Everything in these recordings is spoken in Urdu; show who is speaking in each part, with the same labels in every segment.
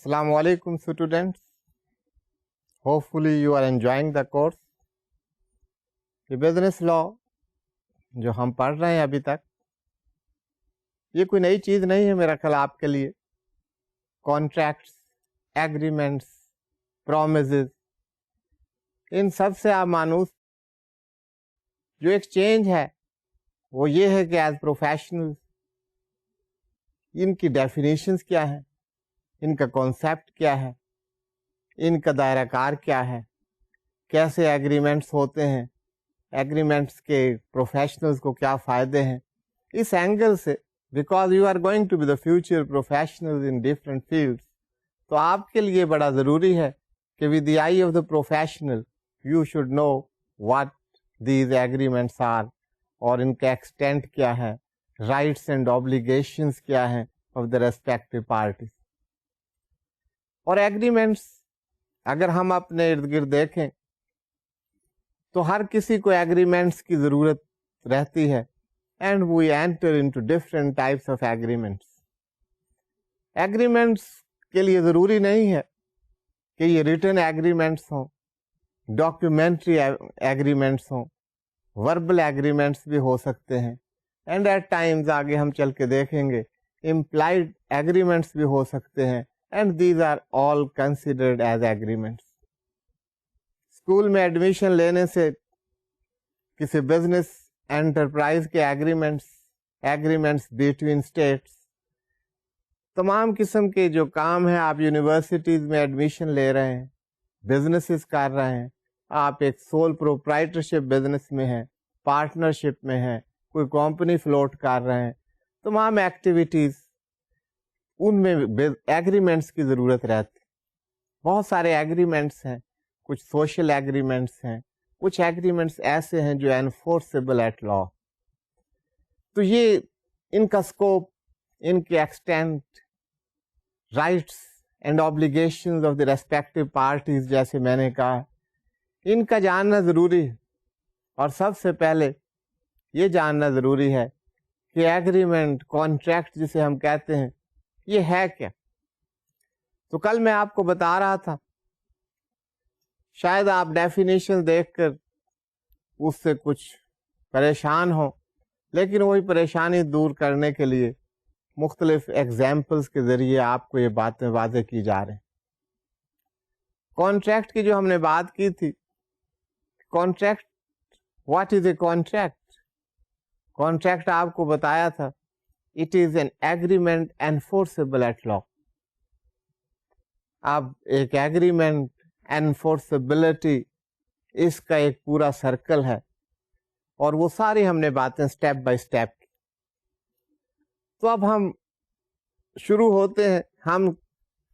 Speaker 1: Assalamu alaikum students. Hopefully you are enjoying the course. یہ بزنس لا جو ہم پڑھ رہے ہیں ابھی تک یہ کوئی نئی چیز نہیں ہے میرا خیال آپ کے لیے. کانٹریکٹس، ایگریمنٹس، پرومسز، ان سب سے آپ مانوس جو ایک چینج ہے وہ یہ ہے کہ ایز پروفیشنل ان کی ڈیفینیشنز کیا ہیں، ان کا کانسیپٹ کیا ہے، ان کا دائرہ کار کیا ہے، کیسے ایگریمنٹس ہوتے ہیں، ایگریمنٹس کے پروفیشنلز کو کیا فائدے ہیں. اس اینگل سے because you are going to be the future professionals in different fields, تو آپ کے لیے بڑا ضروری ہے کہ with the eye of the professional you should know what these agreements are, اور ان کا ایکسٹینٹ کیا ہے، رائٹس اینڈ آبلیگیشنز کیا ہیں آف دا ریسپیکٹو پارٹیز. اور ایگریمنٹس اگر ہم اپنے ارد گرد دیکھیں تو ہر کسی کو ایگریمنٹس کی ضرورت رہتی ہے، and we enter into different types of agreements. Agreements کے لیے ضروری نہیں ہے کہ یہ ریٹن ایگریمنٹس ہوں، ڈاکیومنٹری ایگریمنٹس ہوں، وربل ایگریمنٹس بھی ہو سکتے ہیں، اینڈ ایٹ ٹائمز آگے ہم چل کے دیکھیں گے امپلائڈ ایگریمنٹس بھی ہو سکتے ہیں، and these are all considered as agreements. School میں ایڈمیشن لینے سے کسی بزنس انٹرپرائز کے ایگریمنٹس بٹوین اسٹیٹس، تمام قسم کے جو کام ہیں، آپ یونیورسٹیز میں ایڈمیشن لے رہے ہیں، بزنسز کر رہے ہیں، آپ ایک سول پروپرائٹرشپ بزنس میں ہیں، پارٹنرشپ میں ہیں، کوئی کمپنی فلوٹ کر رہے ہیں، تمام ایکٹیویٹیز ان میں ایگریمنٹس کی ضرورت رہتی. بہت سارے ایگریمنٹس ہیں، کچھ سوشل ایگریمنٹس ہیں، کچھ ایگریمنٹس ایسے ہیں جو انفورسیبل ایٹ لا. تو یہ ان کا اسکوپ، ان کے extent, rights and obligations of the respective parties جیسے میں نے کہا، ان کا جاننا ضروری ہے. اور سب سے پہلے یہ جاننا ضروری ہے کہ ایگریمنٹ، کانٹریکٹ جسے ہم کہتے ہیں، یہ ہے کیا. تو کل میں آپ کو بتا رہا تھا، شاید آپ ڈیفینیشن دیکھ کر اس سے کچھ پریشان ہوں، لیکن وہی پریشانی دور کرنے کے لیے مختلف ایگزامپلس کے ذریعے آپ کو یہ باتیں واضح کی جا رہی ہیں. کانٹریکٹ کی جو ہم نے بات کی تھی، contract, what is a contract? Contract آپ کو بتایا تھا it is an agreement enforceable at law. اب ایک ایگریمنٹ انفورسیبلٹی، اس کا ایک پورا سرکل ہے، اور وہ ساری ہم نے باتیں سٹیپ بائی سٹیپ کی. تو اب ہم شروع ہوتے ہیں. ہم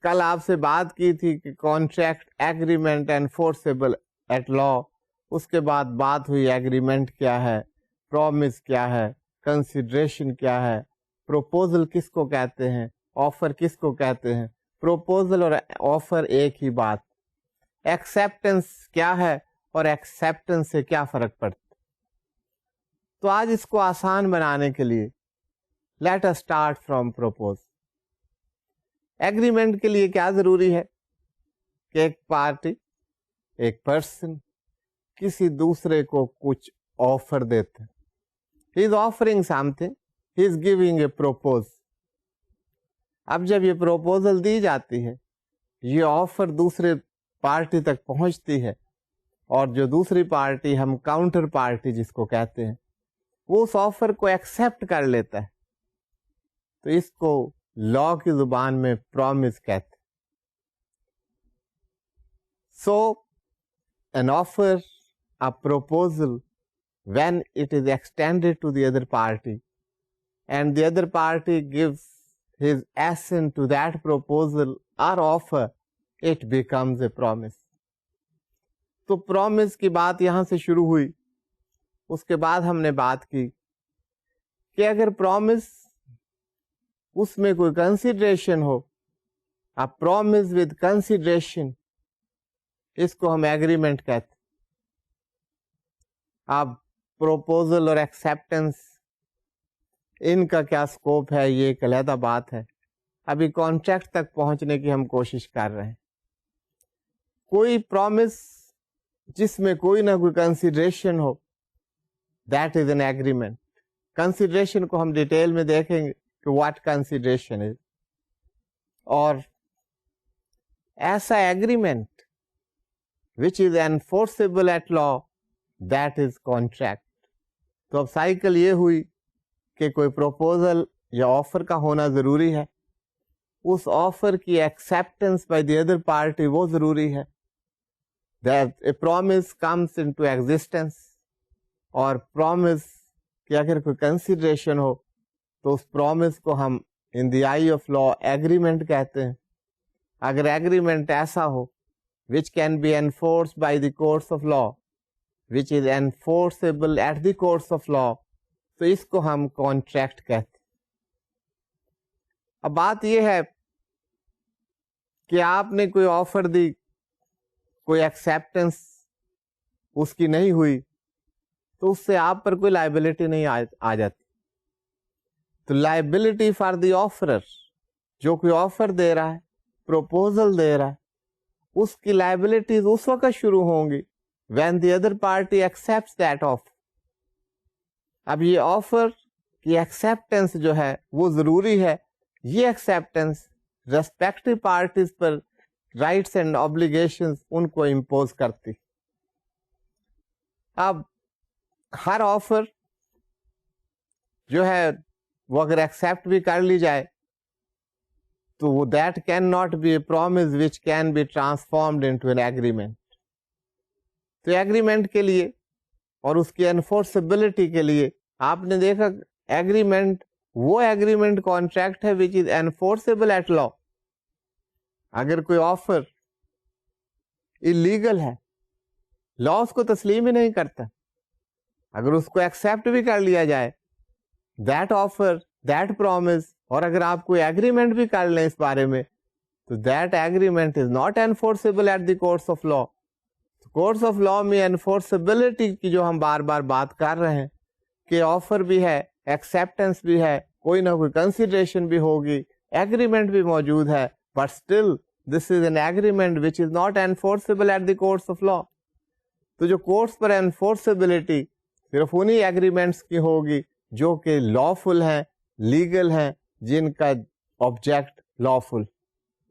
Speaker 1: کل آپ سے بات کی تھی کہ کانٹریکٹ، ایگریمنٹ انفورسیبل ایٹ لا، اس کے بعد بات ہوئی ایگریمنٹ کیا ہے، پرومس کیا ہے، کنسیڈریشن کیا ہے، پروپوزل کس کو کہتے ہیں، آفر کس کو کہتے ہیں. پروپوزل اور آفر ایک ہی بات. ایکسیپٹنس کیا ہے اور ایکسیپٹنس سے کیا فرق پڑتا. تو آج اس کو آسان بنانے کے لیے let us start from propose. Agreement کے لیے کیا ضروری ہے کہ ایک پارٹی، ایک پرسن کسی دوسرے کو کچھ آفر دیتے. He is offering something, he is giving a propose. اب جب یہ پروپوزل دی جاتی ہے، یہ آفر دوسرے پارٹی تک پہنچتی ہے، اور جو دوسری پارٹی، ہم کاؤنٹر پارٹی جس کو کہتے ہیں، وہ اس آفر کو ایکسیپٹ کر لیتا ہے. تو اس کو لا کی زبان میں پرومس کہتے ہیں. سو an offer, a proposal, when it is extended to the other party and the other party gives his assent to that proposal or offer, it becomes a promise. تو پرومس کی بات یہاں سے شروع ہوئی. اس کے بعد ہم نے بات کی کہ اگر پرومس، اس میں کوئی consideration who, a promise with consideration، اس کو ہم ایگریمنٹ کہتے. اب پروپوزل اور ایکسیپٹنس، ان کا کیا اسکوپ ہے، یہ ایک علیحدہ بات ہے. ابھی کانٹریکٹ تک پہنچنے کی ہم کوشش کر رہے ہیں. کوئی پرومس جس میں کوئی نہ کوئی consideration who, that is an agreement. Consideration کو ہم ڈیٹیل میں دیکھیں گے کہ واٹ کنسیڈریشن از. اور ایسا agreement which is enforceable at law, that is contract. تو اب سائیکل یہ ہوئی کہ کوئی پروپوزل یا آفر کا ہونا ضروری ہے, اس آفر کی acceptance by the other party وہ ضروری ہے. that a promise comes into existence, اور پرومس کی اگر کوئی کنسیڈریشن ہو تو اس پرومس کو ہم ان دی آئی آف لا ایگریمنٹ کہتے ہیں. اگر ایگریمنٹ ایسا ہو which can be enforced by the courts of law, which is enforceable at the courts of law, تو اس کو ہم کانٹریکٹ کہتے ہیں. اب بات یہ ہے کہ آپ نے کوئی آفر دی, کوئی ایکسیپٹنس اس کی نہیں ہوئی, تو اس سے آپ پر کوئی لائبلٹی نہیں آ جاتی. تو لائبلٹی فار دی آفرر, جو کوئی آفر دے رہا ہے, پروپوزل دے رہا ہے, اس کی لائبلٹیز اس وقت شروع ہوں گی when the other party accepts that offer. اب یہ آفر کی ایکسیپٹنس جو ہے وہ ضروری ہے. یہ ایکسیپٹنس ریسپیکٹو پارٹیز پر رائٹس اینڈ آبلیگیشنز ان کو امپوز کرتی. اب ہر آفر جو ہے وہ اگر ایکسیپٹ بھی کر لی جائے تو وہ that can not be a promise which can be transformed into an agreement. تو ایگریمنٹ کے لیے اور اس کی انفورسبلٹی کے لیے آپ نے دیکھا ایگریمنٹ وہ ایگریمنٹ کانٹریکٹ ہے وچ از انفورسبل ایٹ لا. اگر کوئی آفر اللیگل ہے, لا اس کو تسلیم ہی نہیں کرتا, اگر اس کو ایکسیپٹ بھی کر لیا جائے دیٹ آفر, دیٹ پرومس, اور اگر آپ کوئی ایگریمنٹ بھی کر لیں اس بارے میں, تو that agreement is not enforceable at the courts of law. Courts of law میں انفورسبلٹی کی جو ہم بار بار بات کر رہے ہیں کہ آفر بھی ہے, ایکسیپٹنس بھی ہے, کوئی نہ کوئی کنسیڈریشن بھی ہوگی, ایگریمنٹ بھی موجود ہے, but still this is an agreement which is not enforceable at the courts of law. تو جو کورٹس پر انفورسبلٹی صرف انہی ایگریمنٹس کی ہوگی جو کہ لافل ہیں, لیگل ہیں, جن کا آبجیکٹ لافل.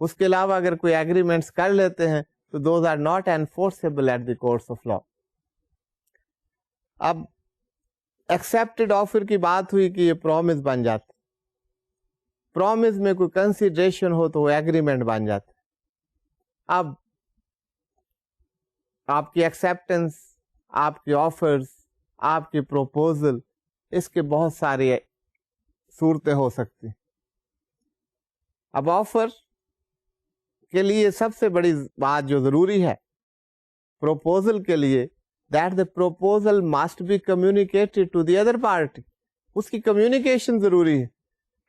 Speaker 1: اس کے علاوہ اگر کوئی ایگریمنٹس کر لیتے ہیں تو those are not enforceable at the courts of law. اب ایکسیپٹڈ آفر کی بات ہوئی کہ یہ پرومس بن جاتا. پرومس میں کوئی کنسیڈریشن ہو تو وہ ایگریمنٹ بن جاتا. اب آپ کی ایکسیپٹنس, آپ کی آفرز, آپ کی پروپوزل, اس کے بہت ساری صورتیں ہو سکتی. اب آفر کے لیے سب سے بڑی بات جو ضروری ہے پروپوزل کے لیے, that the proposal must be communicated to the other party. اس کی کمیونیکیشن ضروری ہے.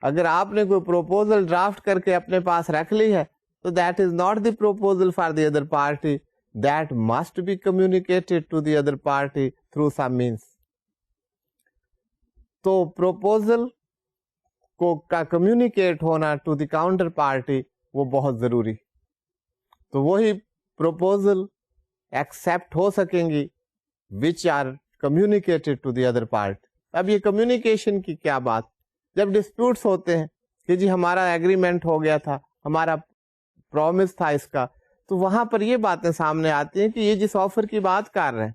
Speaker 1: اگر آپ نے کوئی پروپوزل ڈرافٹ کر کے اپنے پاس رکھ لی ہے تو that is not the proposal for the other party, that must be communicated to the other party through some means. تو پروپوزل کو کا کمیونیکیٹ ہونا ٹو دی کاؤنٹر پارٹی وہ بہت ضروری. تو وہی پروپوزل ایکسیپٹ ہو سکیں گی which are communicated to the other party. اب یہ کمیونیکیشن کی کیا بات, جب ڈسپیوٹس ہوتے ہیں کہ جی ہمارا ایگریمنٹ ہو گیا تھا, ہمارا پرومس تھا اس کا, تو وہاں پر یہ باتیں سامنے آتی ہیں کہ یہ جس آفر کی بات کر رہے ہیں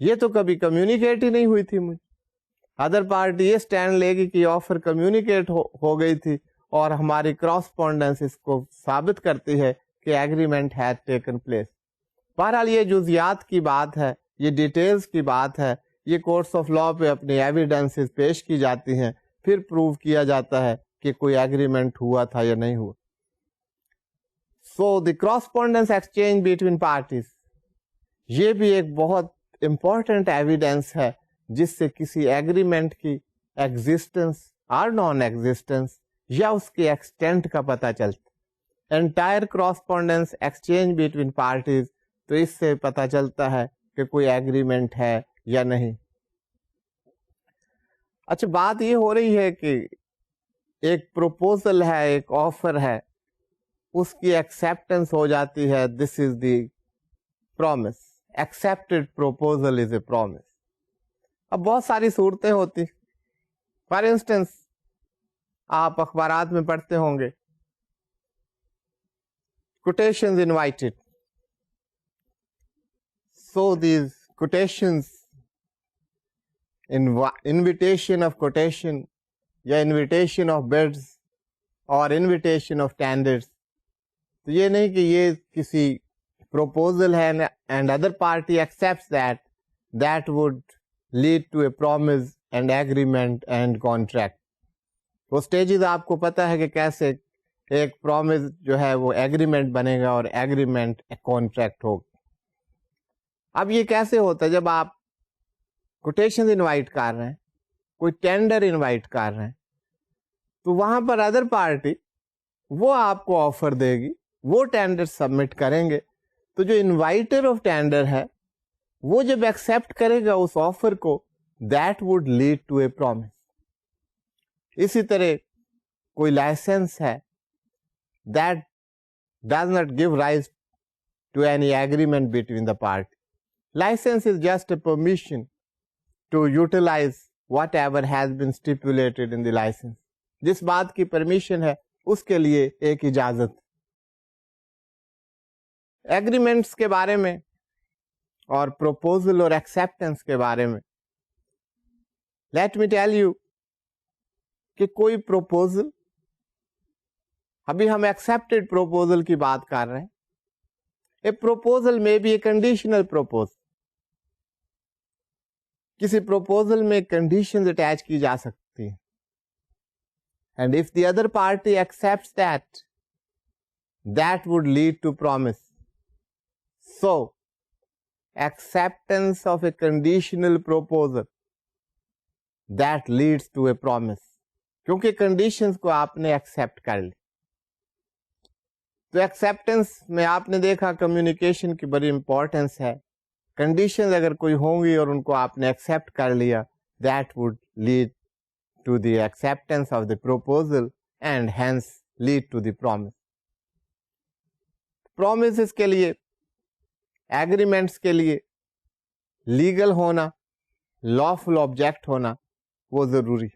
Speaker 1: یہ تو کبھی کمیونیکیٹ ہی نہیں ہوئی تھی. مجھے ادر پارٹی یہ سٹینڈ لے گی کہ یہ آفر کمیونیکیٹ ہو گئی تھی, اور ہماری کراسپونڈنس اس کو ثابت کرتی ہے کہ ایگریمنٹ ہیز ٹیکن پلیس. بہرحال یہ جزیات کی بات ہے, یہ ڈیٹیلز کی بات ہے, یہ کورٹس آف لا پہ اپنی ایویڈنسز پیش کی جاتی ہیں, پھر پروو کیا جاتا ہے کہ کوئی ایگریمنٹ ہوا تھا یا نہیں ہوا. سو دی کراسپونڈنس ایکسچینج بٹوین پارٹیز, یہ بھی ایک بہت امپورٹنٹ ایویڈنس ہے جس سے کسی ایگریمنٹ کی ایگزسٹنس اور نان ایگزسٹنس یا اس کے ایکسٹینٹ کا پتہ چلتا. انٹائر کراسپونڈنس ایکسچینج بٹوین پارٹیز, تو اس سے پتہ چلتا ہے کہ کوئی ایگریمنٹ ہے یا نہیں. اچھا بات یہ ہو رہی ہے کہ ایک پروپوزل ہے, ایک آفر ہے, اس کی ایکسیپٹنس ہو جاتی ہے, this is the promise. Accepted proposal is a promise. اب بہت ساری صورتیں ہوتی. فار انسٹنس آپ اخبارات میں پڑھتے ہوں گے, quotations invited. So these quotations, invitation of quotation یا invitation of bids اور invitation of tenders, تو یہ نہیں کہ یہ کسی proposal ہے and other party accepts that, that would lead to a promise and agreement and contract. وہ سٹیجز آپ کو پتا ہے کہ کیسے ایک پرومس جو ہے وہ ایگریمنٹ بنے گا اور ایگریمنٹ کانٹریکٹ ہوگا. اب یہ کیسے ہوتا ہے؟ جب آپ کوٹیشن انوائٹ کر رہے ہیں, کوئی ٹینڈر انوائٹ کر رہے ہیں, تو وہاں پر ادر پارٹی وہ آپ کو آفر دے گی, وہ ٹینڈر سبمٹ کریں گے, تو جو انوائٹر آف ٹینڈر ہے وہ جب ایکسپٹ کرے گا اس آفر کو, that would lead to a promise. اسی طرح کوئی لائسنس ہے, that does not give rise to any agreement between the party. License is just a permission to utilize whatever has been stipulated in the license. جس بات کی پرمیشن ہے اس کے لیے ایک اجازت. ایگریمنٹس کے بارے میں اور پروپوزل اور ایکسیپٹنس کے بارے میں لیٹ می ٹیل یو کہ کوئی پروپوزل, ابھی ہم ایکسپٹڈ پروپوزل کی بات کر رہے ہیں. اے پروپوزل میں بھی اے کنڈیشنل پروپوزل, کسی پروپوزل میں کنڈیشنز اٹیچ کی جا سکتی ہیں, and if the other party accepts that, that would lead to promise. So acceptance of a conditional proposal that leads to a promise, کیونکہ کنڈیشنز کو آپ نے ایکسپٹ کر لی. تو ایکسیپٹنس میں آپ نے دیکھا کمیونیکیشن کی بڑی امپورٹنس ہے. کنڈیشنز اگر کوئی ہوں گی اور ان کو آپ نے ایکسپٹ کر لیا, that would lead to the acceptance of the proposal and hence lead to the promise. Promises کے لیے, ایگریمنٹس کے لیے لیگل ہونا, لافل آبجیکٹ ہونا وہ ضروری.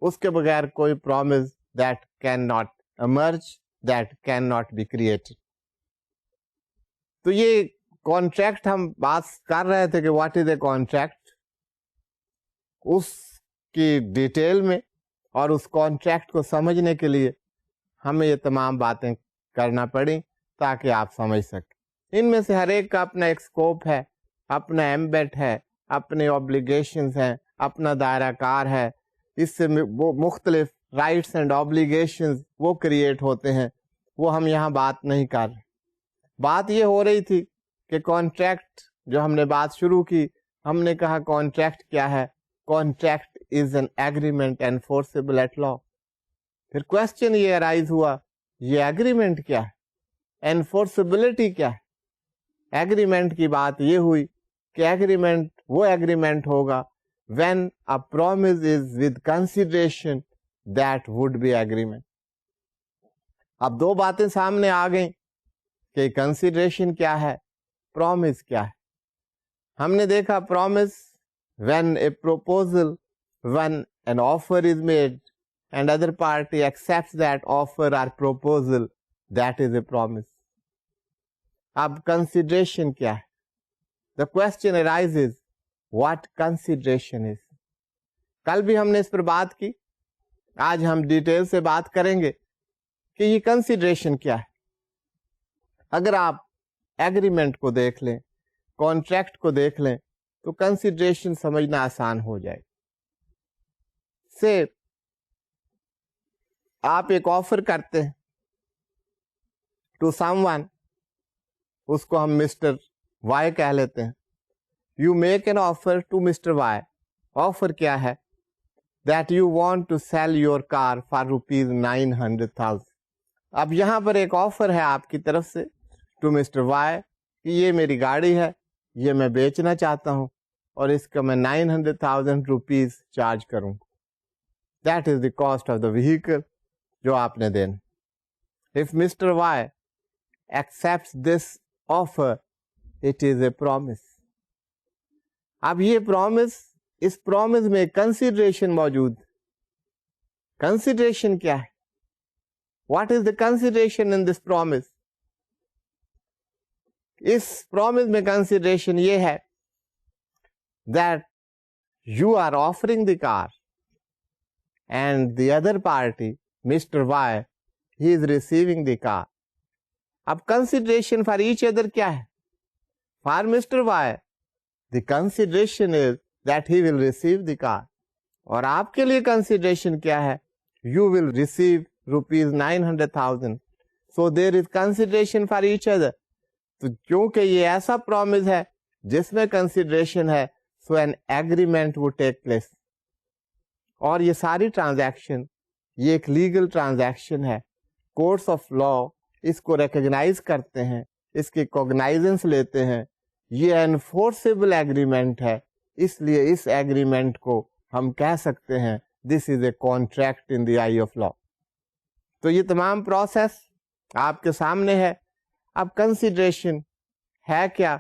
Speaker 1: اس کے بغیر کوئی promise that can not emerge, that cannot be created. تو یہ کانٹریکٹ ہم بات کر رہے تھے کہ واٹ از اے کانٹریکٹ, اس کی ڈیٹیل میں اور اس کانٹریکٹ کو سمجھنے کے لیے ہمیں یہ تمام باتیں کرنا پڑیں تاکہ آپ سمجھ سکیں. ان میں سے ہر ایک کا اپنا ایک اسکوپ ہے, اپنا ایمبیٹ ہے, اپنے اوبلیگیشنز ہیں, اپنا دائرہ کار ہے. اس سے مختلف رائٹس اینڈ آبلیگیشنز وہ کریٹ ہوتے ہیں, وہ ہم یہاں بات نہیں کر رہے. بات یہ ہو رہی تھی کہ کانٹریکٹ, جو ہم نے بات شروع کی, ہم نے کہا کانٹریکٹ کیا ہے. Contract is an agreement enforceable at law. پھر کوشچن یہ ارائز ہوا, یہ ایگریمنٹ کیا ہے, انفورسیبلٹی کیا ہے. ایگریمنٹ کی بات یہ ہوئی کہ ایگریمنٹ وہ ایگریمنٹ ہوگا when a promise is with consideration, that would be agreement. اب دو باتیں سامنے آ گئیں کہ کنسیڈریشن کیا ہے, پرومس کیا ہے. ہم نے دیکھا promise when a proposal, when an offer is made and other party accepts that offer or proposal, that is a promise. اب consideration کیا ہے. The question arises, what consideration is. کل بھی ہم نے اس پر بات کی, آج ہم ڈیٹیل سے بات کریں گے کہ یہ کنسیڈریشن کیا ہے. اگر آپ ایگریمنٹ کو دیکھ لیں, کانٹریکٹ کو دیکھ لیں, تو کنسیڈریشن سمجھنا آسان ہو جائے. سے آپ ایک آفر کرتے ہیں ٹو سم ون, اس کو ہم مسٹر وائی کہہ لیتے ہیں. You make an offer to Mr. Y. Offer کیا ہے? That you want to sell your car for rupees 900,000. اب یہاں پر ایک آفر ہے آپ کی طرف سے to Mr. Y کہ یہ میری گاڑی ہے, یہ میں بیچنا چاہتا ہوں اور اس کا میں 900,000 روپیز چارج کروں. That is the cost of the vehicle جو آپ نے دینا. If Mr. Y accepts this offer, it is a promise. اب یہ پرومس, اس پرومس میں کنسیڈریشن موجود. کنسیڈریشن کیا ہے؟ What is the consideration in this promise? اس پرومس میں کنسیڈریشن یہ ہے that you are offering the car and the other party, Mr. Y, he is receiving the car. اب consideration for each other کیا ہے؟ For Mr. Y, the consideration is that he will receive the car. اور آپ کے لیے consideration کیا ہے؟ You will receive rupees 900,000. So there is consideration for each other. تو کیونکہ یہ ایسا promise ہے جس میں consideration ہے, so an agreement would take place. اور یہ ساری ٹرانزیکشن, یہ ایک لیگل ٹرانزیکشن ہے. کورٹس آف لا اس کو ریکگنائز کرتے ہیں, اس کی کوگنائزنس لیتے ہیں. یہ انفورسیبل ایگریمنٹ ہے, اس لیے اس ایگریمنٹ کو ہم کہہ سکتے ہیں this is a contract in the eye of law. تو یہ تمام پروسیس آپ کے سامنے ہے. اب کنسیڈریشن ہے کیا؟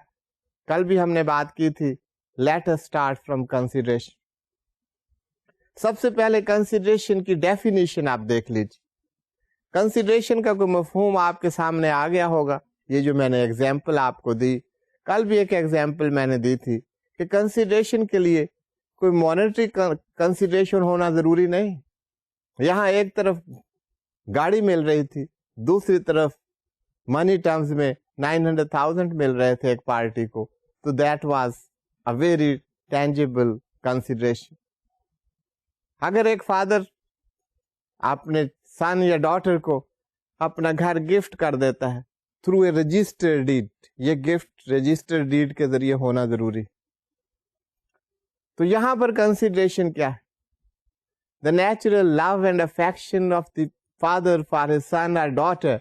Speaker 1: کل بھی ہم نے بات کی تھی. Let us start from consideration. سب سے پہلے کنسیڈریشن کی ڈیفینیشن آپ دیکھ لیجیے. کنسیڈریشن کا کوئی مفہوم آپ کے سامنے آ گیا ہوگا. یہ جو میں نے ایگزامپل آپ کو دی, کل بھی ایک ایگزامپل میں نے دی تھی کہ کنسیڈریشن کے لیے کوئی مانیٹری کنسیڈریشن ہونا ضروری نہیں. یہاں ایک طرف گاڑی مل رہی تھی, دوسری طرف منی ٹرمز میں 900,000 مل رہے تھے ایک پارٹی کو, تو that was a very tangible consideration. اگر ایک فادر اپنے سن یا ڈاٹر کو اپنا گھر گفٹ کر دیتا ہے تھرو اے رجسٹرڈ ڈیڈ, یہ گفٹ رجسٹرڈ ڈیڈ کے ذریعے ہونا ضروری. تو یہاں پر کنسیڈریشن کیا ہے؟ The natural love and affection of the father for his son اور daughter,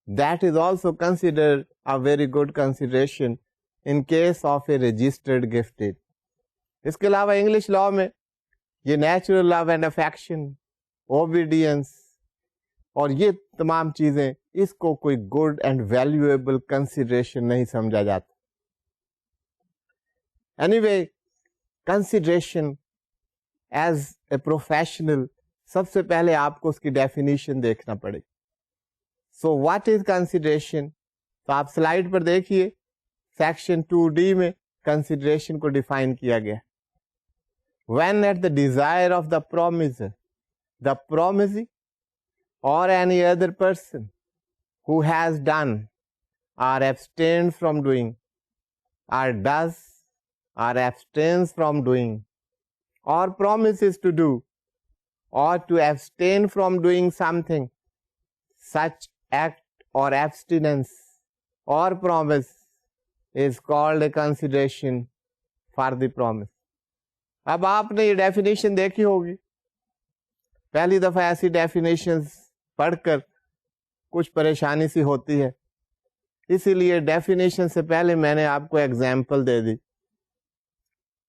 Speaker 1: that is also considered a very good consideration in case of a registered gift deed. اس کے علاوہ انگلش لا میں یہ natural love and affection, obedience اور یہ تمام چیزیں, اس کو کوئی گڈ اینڈ ویلیویبل کنسیڈریشن نہیں سمجھا جاتا. Anyway consideration as a professional, سب سے پہلے آپ کو اس کی ڈیفینیشن دیکھنا پڑے. So what is consideration? تو آپ سلائیڈ پر دیکھیے, سیکشن 2D میں کنسیڈریشن کو ڈیفائن کیا گیا. When at the desire of the promiser, the promisee or any other person who has done or abstained from doing or does or abstains from doing or promises to do or to abstain from doing something, such act or abstinence or promise is called a consideration for the promise. اب آپ نے یہ ڈیفینیشن دیکھی ہوگی. پہلی دفعہ ایسی ڈیفینیشن پڑھ کر کچھ پریشانی سی ہوتی ہے, اسی لیے ڈیفینیشن سے پہلے میں نے آپ کو ایگزامپل دے دی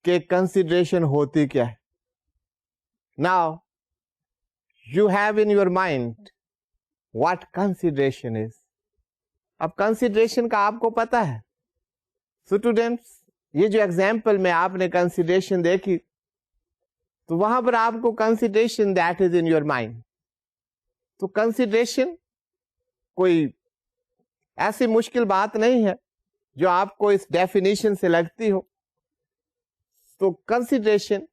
Speaker 1: کہ کنسیڈریشن ہوتی کیا ہے. Now you have in your mind what consideration is. اب کنسیڈریشن کا آپ کو پتا ہے. اسٹوڈینٹس, یہ جو ایگزامپل میں آپ نے کنسیڈریشن دیکھی, تو وہاں پر آپ کو consideration that is in your mind. تو کنسیڈریشن کوئی ایسی مشکل بات نہیں ہے جو آپ کو اس ڈیفینیشن سے لگتی ہو. تو کنسیڈریشن,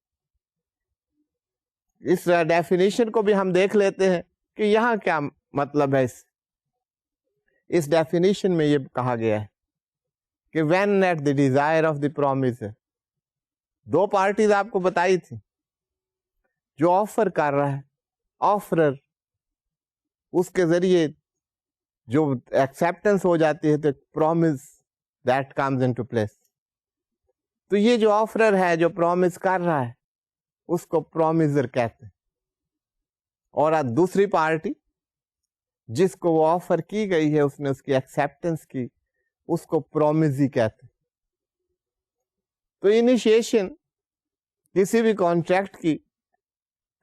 Speaker 1: اس ڈیفینیشن کو بھی ہم دیکھ لیتے ہیں کہ یہاں کیا مطلب ہے. اس ڈیفینیشن میں یہ کہا گیا ہے کہ when at the desire of the promiser, دو پارٹیز آپ کو بتائی تھی. جو آفر کر رہا ہے, آفرر, اس کے ذریعے جو ایکسیپٹنس ہو جاتی ہے تو promise that comes into place. تو یہ جو آفرر ہے, جو پرومس کر رہا ہے, اس کو پرومسر کہتے ہیں. اور دوسری پارٹی جس کو وہ آفر کی گئی ہے, اس نے اس کی ایکسیپٹنس کی, اس کو پرومزی کہتے ہیں. تو انیشیشن کسی بھی کانٹریکٹ کی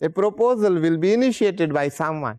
Speaker 1: A proposal will be initiated by someone.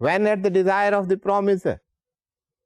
Speaker 1: When at the desire of the promiser,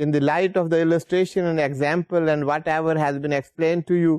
Speaker 1: in the light of the illustration and example and whatever has been explained to you,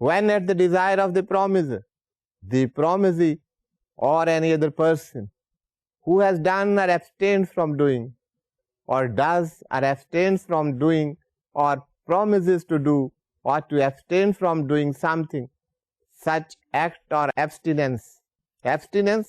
Speaker 1: When at the desire of the promiser, the promisee or any other person who has done or abstained from doing or does or abstains from doing or promises to do or to abstain from doing something, such act or abstinence, abstinence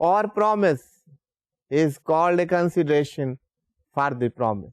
Speaker 1: or promise is called a consideration for the promise.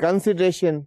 Speaker 1: consideration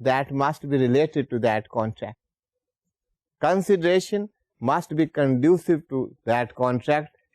Speaker 1: that must be related to that contract. Consideration must be conducive to that contract.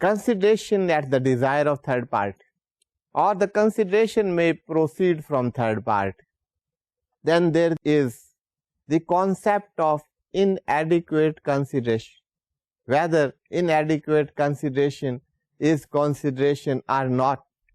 Speaker 1: consideration at the desire of third party or the consideration may proceed from third party. Then there is the concept of inadequate consideration. Whether inadequate consideration is consideration or not,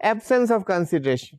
Speaker 1: Absence of consideration,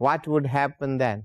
Speaker 1: What would happen then?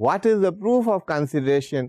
Speaker 1: What is the proof of consideration?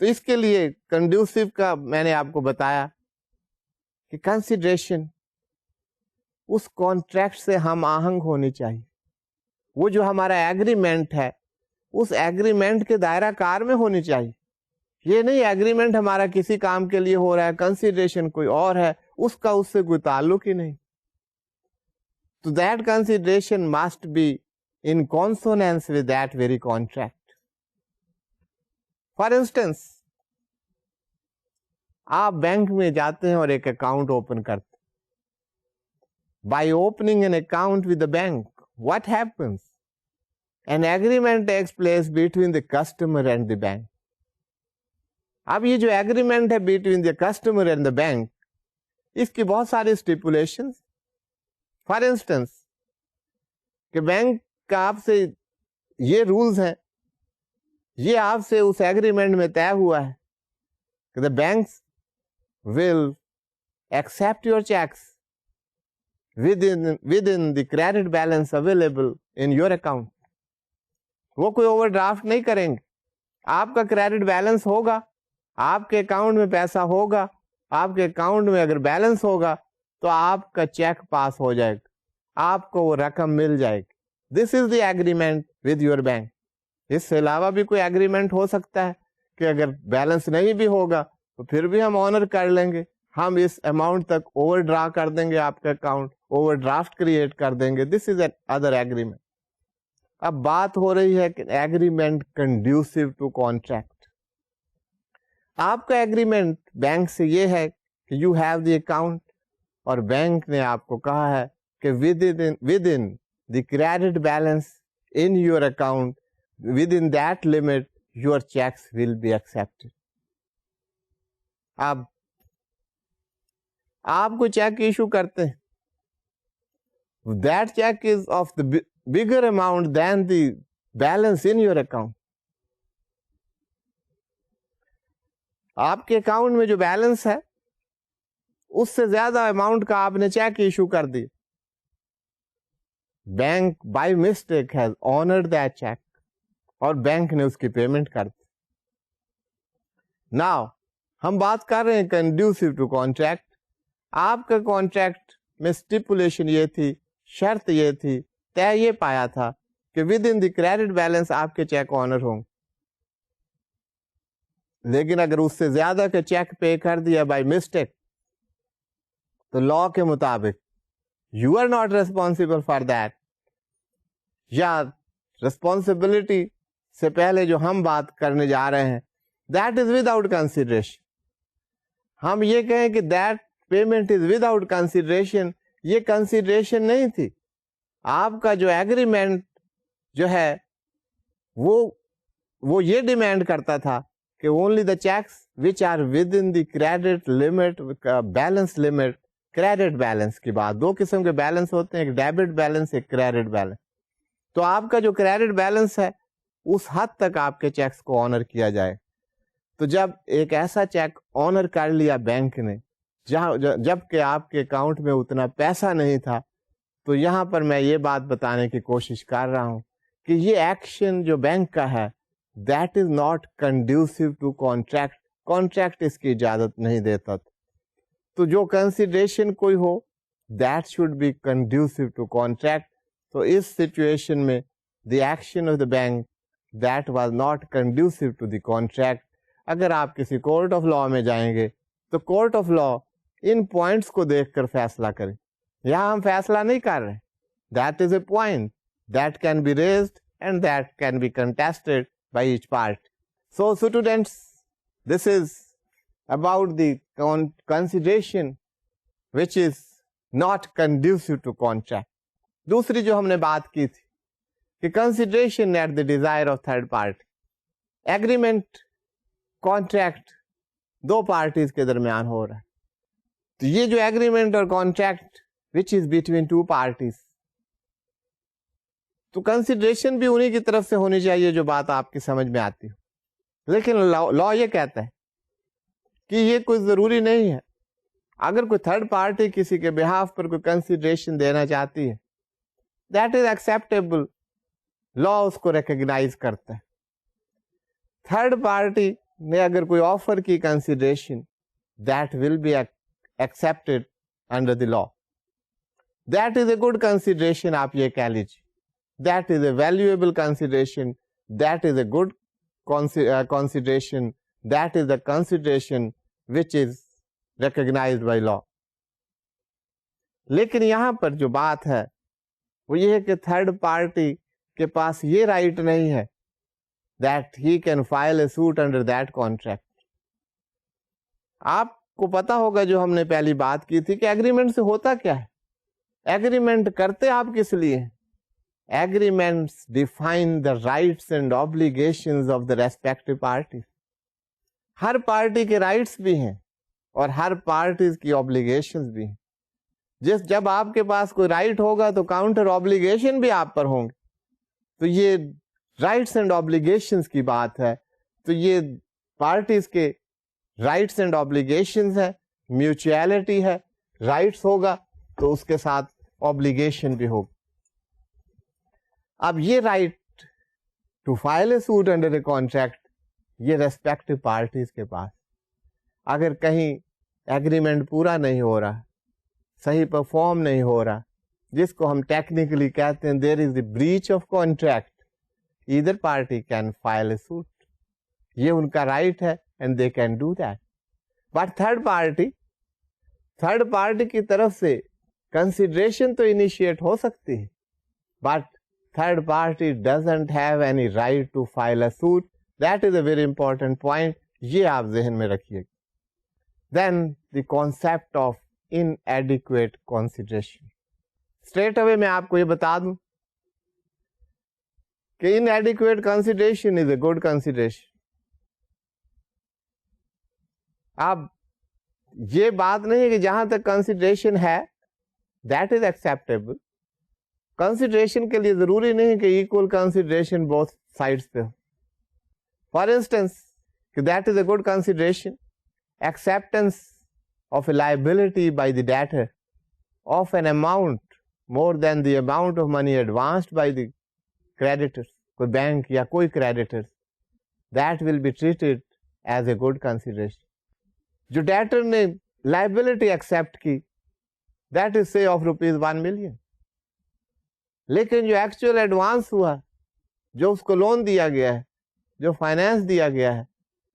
Speaker 1: تو اس کے لیے کنڈیوسو کا میں نے آپ کو بتایا کہ کنسیڈریشن اس کانٹریکٹ سے ہم آہنگ ہونی چاہیے. وہ جو ہمارا ایگریمنٹ ہے اس ایگریمنٹ کے دائرہ کار میں ہونی چاہیے. یہ نہیں ایگریمنٹ ہمارا کسی کام کے لیے ہو رہا ہے, کنسیڈریشن کوئی اور ہے, اس کا اس سے کوئی تعلق ہی نہیں. تو that consideration must be in consonance with that very contract. For instance, آپ بینک میں جاتے ہیں اور ایک اکاؤنٹ اوپن کرتے. By opening an account with the bank, what happens? An agreement takes place between the customer and the bank. اب یہ جو ایگریمنٹ ہے between the customer and the bank, اس کی بہت ساری اسٹیپولیشنز. فار انسٹنس کہ بینک کا آپ سے یہ رولز ہیں, یہ آپ سے اس ایگریمنٹ میں طے ہوا ہے کہ the banks will accept your checks within the credit balance available in your account. وہ کوئی اوور ڈرافٹ نہیں کریں گے. آپ کا کریڈٹ بیلنس ہوگا, آپ کے اکاؤنٹ میں پیسہ ہوگا, آپ کے اکاؤنٹ میں اگر بیلنس ہوگا تو آپ کا چیک پاس ہو جائے گا, آپ کو وہ رقم مل جائے گی. This is the agreement with your bank. اس سے علاوہ بھی کوئی ایگریمنٹ ہو سکتا ہے کہ اگر بیلنس نہیں بھی ہوگا تو پھر بھی ہم آنر کر لیں گے, ہم اس اماؤنٹ تک اوور ڈرا کر دیں گے, آپ کا اکاؤنٹ اوور ڈرافٹ کریٹ کر دیں گے. دس از این ادر ایگریمنٹ. اب بات ہو رہی ہے کہ ایگریمنٹ کنڈیوسو ٹو کانٹریکٹ. آپ کا ایگریمنٹ بینک سے یہ ہے کہ یو ہیو دی اکاؤنٹ, اور بینک نے آپ کو کہا ہے کہ within the credit balance in your account, within that limit your cheques will be accepted. اب آپ کو چیک ایشو کرتے ہیں, that check is of the bigger amount than the balance in your account. آپ کے اکاؤنٹ میں جو بیلنس ہے اس سے زیادہ اماؤنٹ کا آپ نے چیک ایشو کر دی. Bank by mistake has honoured that cheque, اور بینک نے اس کی پیمنٹ کر دی. ناؤ ہم بات کر رہے ہیں کنڈیوسو ٹو کانٹریکٹ. آپ کا کانٹریکٹ میں اسٹیپولیشن یہ تھی, شرط یہ تھی, طے یہ پایا تھا کہ within the credit balance آپ کے چیک آنر ہوں. لیکن اگر اس سے زیادہ کا چیک پے کر دیا بائی مسٹیک تو لا کے مطابق you are not responsible for that. یا ریسپانسبلٹی سے پہلے جو ہم بات کرنے جا رہے ہیں that is without consideration. ہم یہ کہیں کہ that payment is without consideration, یہ کنسیڈریشن نہیں تھی. آپ کا جو ایگریمنٹ جو ہے وہ یہ ڈیمانڈ کرتا تھا کہ only the cheques which are within the credit limit, balance limit, credit balance کی بات. دو قسم کے بیلنس ہوتے ہیں, ایک ڈیبٹ بیلنس, ایک کریڈٹ بیلنس. تو آپ کا جو کریڈٹ بیلنس ہے اس حد تک آپ کے چیکس کو آنر کیا جائے. تو جب ایک ایسا چیک آنر کر لیا بینک نے جب کہ آپ کے اکاؤنٹ میں اتنا پیسہ نہیں تھا, تو یہاں پر میں یہ بات بتانے کی کوشش کر رہا ہوں کہ یہ ایکشن جو بینک کا ہے that is not conducive to contract. Contract اس کی اجازت نہیں دیتا. تو جو کنسیڈریشن کوئی ہو that should be conducive to contract. تو اس سچویشن میں the action of the bank that was not conducive to the contract. اگر آپ کسی کورٹ آف لا میں جائیں گے تو court of law in points کو دیکھ کر فیصلہ کریں. یہاں ہم فیصلہ نہیں کر رہے. That is a point that can be raised and that can be contested by each part. So students, this is about the consideration which is not conducive to contract. دوسری جو ہم نے بات کی تھی کہ consideration at the desire of third party. Agreement contract دو پارٹیز کے درمیان ہو رہا ہے. تو یہ جو ایگریمنٹ اور contract which is between two parties, تو کنسیڈریشن بھی انہی کی طرف سے ہونی چاہیے جو بات آپ کی سمجھ میں آتی ہو. لیکن لا یہ کہتا ہے کہ یہ کوئی ضروری نہیں ہے. اگر کوئی تھرڈ پارٹی کسی کے بہاف پر کوئی کنسیڈریشن دینا چاہتی ہے دیٹ از ایکسیپٹیبل, لا اس کو ریکگنائز کرتا ہے. تھرڈ پارٹی نے اگر کوئی آفر کی consideration that will be accepted under the law. That is a good consideration, آپ یہ کہہ لیجیے. That is a valuable consideration. That is a good consideration. That is the consideration which is recognized by law. لیکن یہاں پر جو بات ہے وہ یہ ہے کہ تھرڈ پارٹی کے پاس یہ رائٹ نہیں ہے that he can file a suit under that contract. آپ کو پتا ہوگا جو ہم نے پہلی بات کی تھی کہ ایگریمنٹ سے ہوتا کیا ہے. ایگریمنٹ کرتے آپ کس لیے ہیں؟ Agreements define the rights and obligations of the respective party. Hare party کے رائٹس بھی ہیں اور ہر پارٹیز کی آبلیگیشنز بھی ہیں. جب آپ کے پاس کوئی رائٹ ہوگا تو کاؤنٹر آبلیگیشن بھی آپ پر ہوں گے. تو یہ رائٹس اینڈ آبلیگیشنز کی بات ہے. تو یہ پارٹیز کے رائٹس اینڈ آبلیگیشنز ہے, میوچویلٹی ہے. رائٹس ہوگا تو اس کے ساتھ آبلیگیشن بھی ہوگا. اب یہ right to file a suit under a contract یہ ریسپیکٹو پارٹیز کے پاس. اگر کہیں ایگریمنٹ پورا نہیں ہو رہا, صحیح پرفارم نہیں ہو رہا, جس کو ہم ٹیکنیکلی کہتے ہیں there is a breach of contract, either party can file a suit. یہ ان کا رائٹ ہے and they can do that. But third party کی طرف سے consideration تو initiate ہو سکتی ہے, but third party doesn't have any right to file a suit. That is a very important point. یہ آپ ذہن میں رکھیے. Then the concept of inadequate consideration. Straight away میں آپ کو یہ بتا دوں کہ inadequate consideration is a good consideration. اب یہ بات نہیں ہے کہ جہاں تک کنسیڈریشن ہے دیٹ از ایکسیپٹیبل. کنسیڈریشن کے لیے ضروری نہیں کہ ایکول کنسیڈریشن بوتھ سائڈس پہ ہو. For instance that is a good consideration acceptance of a liability by the debtor of an amount more than the amount of money advanced by the creditor, کوئی بینک یا کوئی creditor, that will be treated as a good consideration. جو ڈیٹر نے لائبلٹی ایکسپٹ کی دیٹ از سے آف ₹1 million, لیکن جو ایکچوئل ایڈوانس ہوا, جو اس کو لون دیا گیا ہے, جو فائنینس دیا گیا ہے,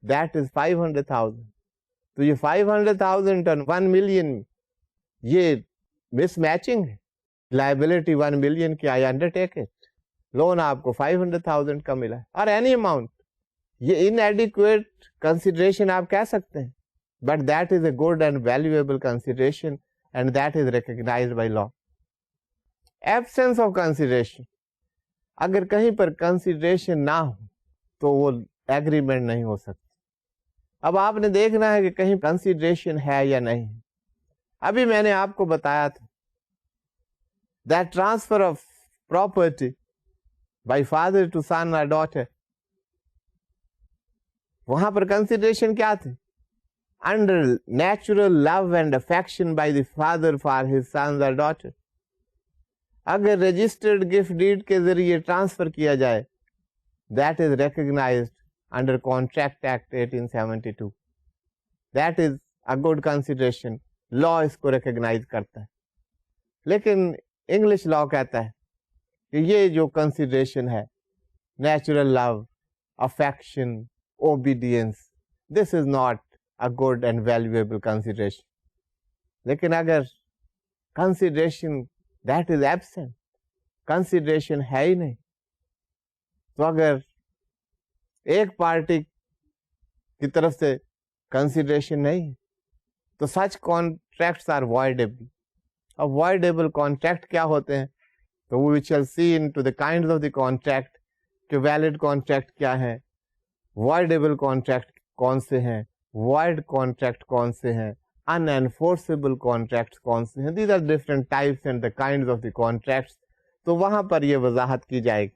Speaker 1: دیٹ از 500,000. تو یہ 500,000 اور 1 million یہ مس میچنگ ہے. لائبلٹی 1 million کی, آئی انڈر ٹیک اٹ. لون آپ کو 500,000 کا ملا ہے, اور اینی اماؤنٹ. یہ ان ایڈیکویٹ کنسیڈریشن آپ کہہ سکتے ہیں, but that is a good and valuable consideration and that is recognized by law. Absence of consideration. اگر کہیں پر consideration نہ ہو تو وہ agreement نہیں ہو سکتا. اب آپ نے دیکھنا ہے کہ کہیں consideration ہے یا نہیں. ابھی میں نے آپ کو بتایا تھا that transfer of property by father to son or daughter, وہاں پر consideration کیا تھی؟ under natural love and affection by the father for his sons or daughter. اگر registered gift deed کے ذریعے ٹرانسفر کیا جائے that is recognized under Contract Act 1872. That is a good consideration. law اس کو recognize کرتا ہے. لیکن انگلش لاء کہتا ہے کہ یہ جو consideration ہے natural love, affection, obedience, this is not a good and valuable consideration. لیکن اگر consideration that is absent, consideration ہے ہی نہیں, تو اگر ایک پارٹی کی طرف سے consideration نہیں ہے تو such contracts are voidable. اب voidable contract کیا ہوتے ہیں؟ تو we shall see into the kinds of the contract کہ valid contract کیا ہے, voidable contract کون سے ہیں, void contract کون سے ہیں, unenforceable contracts کون سے ہیں. These are different types and the kinds of the contracts. تو وہاں پر یہ وضاحت کی جائے گی.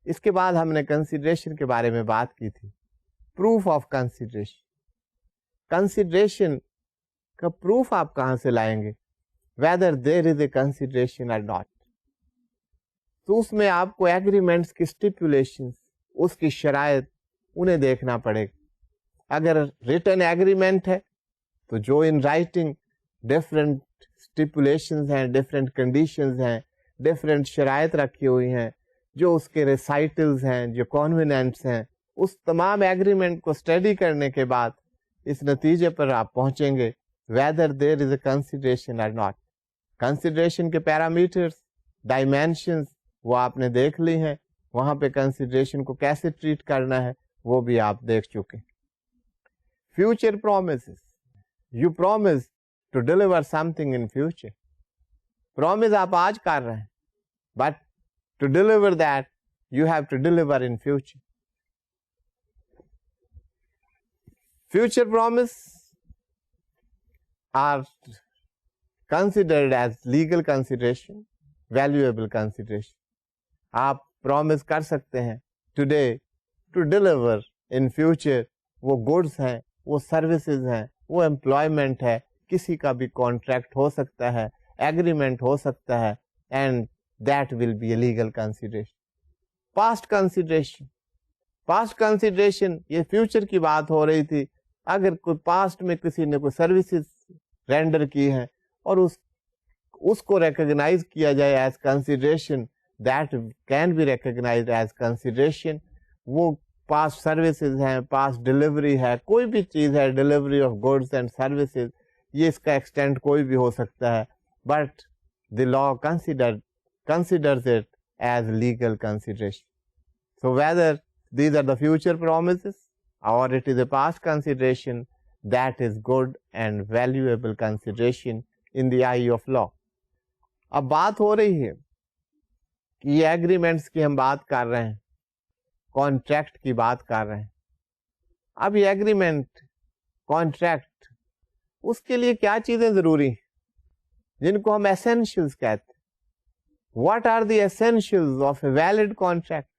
Speaker 1: اس کے بعد ہم نے کنسیڈریشن کے بارے میں بات کی تھی. Proof of consideration. کنسیڈریشن کا پروف آپ کہاں سے لائیں گے؟ whether there is a consideration or not. تو اس میں آپ کو ایگریمنٹس کی اسٹیپولیشنز, اس کی شرائط, انہیں دیکھنا پڑے گا. اگر ریٹن ایگریمنٹ ہے تو جو ان رائٹنگ ڈفرینٹ اسٹیپولیشنز ہیں, ڈفرینٹ کنڈیشنز ہیں, ڈفرینٹ شرائط رکھی ہوئی ہیں, جو اس کے ریسائٹلز ہیں, جو کانویننٹس ہیں, اس تمام ایگریمنٹ کو اسٹڈی کرنے کے بعد اس نتیجے پر آپ پہنچیں گے whether there is a consideration or not. Consideration کے پیرامیٹرز, ڈائمینشنز وہ آپ نے دیکھ لی ہیں, وہاں پہ کنسیڈریشن کو کیسے ٹریٹ کرنا ہے وہ بھی آپ دیکھ چکے. Future promises, you promise to deliver something in future. Promise آپ آج کر رہے ہیں, but to deliver that you have to deliver in future. Future promise are considered as legal consideration, valuable consideration. آپ پرومس کر سکتے ہیں today to deliver in future. وہ گڈس ہیں, وہ سروسز ہیں, وہ امپلائمنٹ ہے, کسی کا بھی کانٹریکٹ ہو سکتا ہے, ایگریمنٹ ہو سکتا ہے, and that will be a legal consideration. past consideration, past consideration یہ فیوچر کی بات ہو رہی تھی. اگر کوئی پاسٹ میں کسی نے کوئی سروسز رینڈر کی ہے اور اس کو ریکگنائز کیا جائے as consideration, that can be recognised as consideration. وہ پاسٹ سروسز ہیں, پاسٹ ڈلیوری ہے, کوئی بھی چیز ہے, delivery of goods and services, یہ اس کا ایکسٹینٹ کوئی بھی ہو سکتا ہے, but the law considers it as legal consideration. So whether these are the future promises or it is a past consideration, that is good and valuable consideration in the eye of law. اب بات ہو رہی ہے کہ یہ ایگریمنٹس کی ہم بات کر رہے ہیں, کانٹریکٹ کی بات کر رہے ہیں. اب یہ ایگریمنٹ, کانٹریکٹ, اس کے لیے کیا چیزیں ضروری ہیں جن کو ہم ایسینشلز کہتے ہیں. What are the essentials of a valid contract.